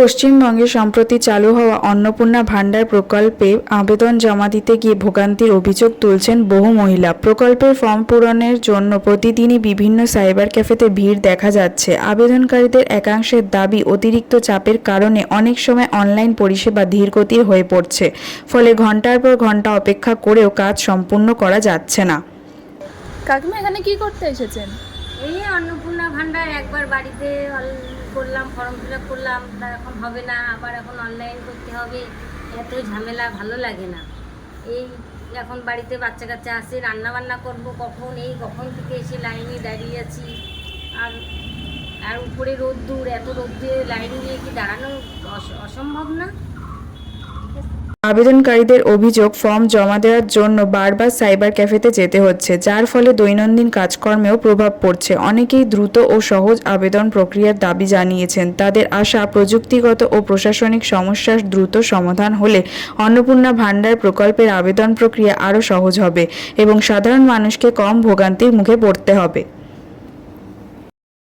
পশ্চিমবঙ্গে সম্প্রতি চালু হওয়া অন্নপূর্ণা ভান্ডার প্রকল্পে আবেদন জমা দিতে গিয়ে ভোগান্তির অভিযোগ তুলছেন বহু মহিলা। প্রকল্পের ফর্ম পূরণের জন্য প্রতিদিনই বিভিন্ন সাইবার ক্যাফেতে ভিড় দেখা যাচ্ছে। আবেদনকারীদের একাংশের দাবি, অতিরিক্ত চাপের কারণে অনেক সময় অনলাইন পরিষেবা ধীরগতির হয়ে পড়ছে, ফলে ঘন্টার পর ঘন্টা অপেক্ষা করেও কাজ সম্পূর্ণ করা যাচ্ছে না। কাকিমা এখানে কি করতে এসেছেন? এই অন্নপূর্ণা ভান্ডার একবার বাড়িতে করলাম, ফর্ম ফিল আপ করলাম, তা এখন হবে না, আবার এখন অনলাইন করতে হবে, এত ঝামেলা, ভালো লাগে না। এই এখন বাড়িতে বাচ্চা কাচ্চা আসে, রান্নাবান্না করব কখন, এই কখন থেকে এসে লাইনে দাঁড়িয়ে আছি। আর উপরে রোদ্দুর, এত রোদ্দুরে লাইন দিয়ে কি দাঁড়ানো অসম্ভব না। আবেদনকারীদের অভিযোগ, ফর্ম জমা দেওয়ার জন্য বারবার সাইবার ক্যাফেতে যেতে হচ্ছে, যার ফলে দৈনন্দিন কাজকর্মেও প্রভাব পড়ছে। অনেকেই দ্রুত ও সহজ আবেদন প্রক্রিয়ার দাবি জানিয়েছেন। তাদের আশা, প্রযুক্তিগত ও প্রশাসনিক সমস্যার দ্রুত সমাধান হলে অন্নপূর্ণা ভান্ডার প্রকল্পের আবেদন প্রক্রিয়া আরও সহজ হবে এবং সাধারণ মানুষকে কম ভোগান্তির মুখে পড়তে হবে।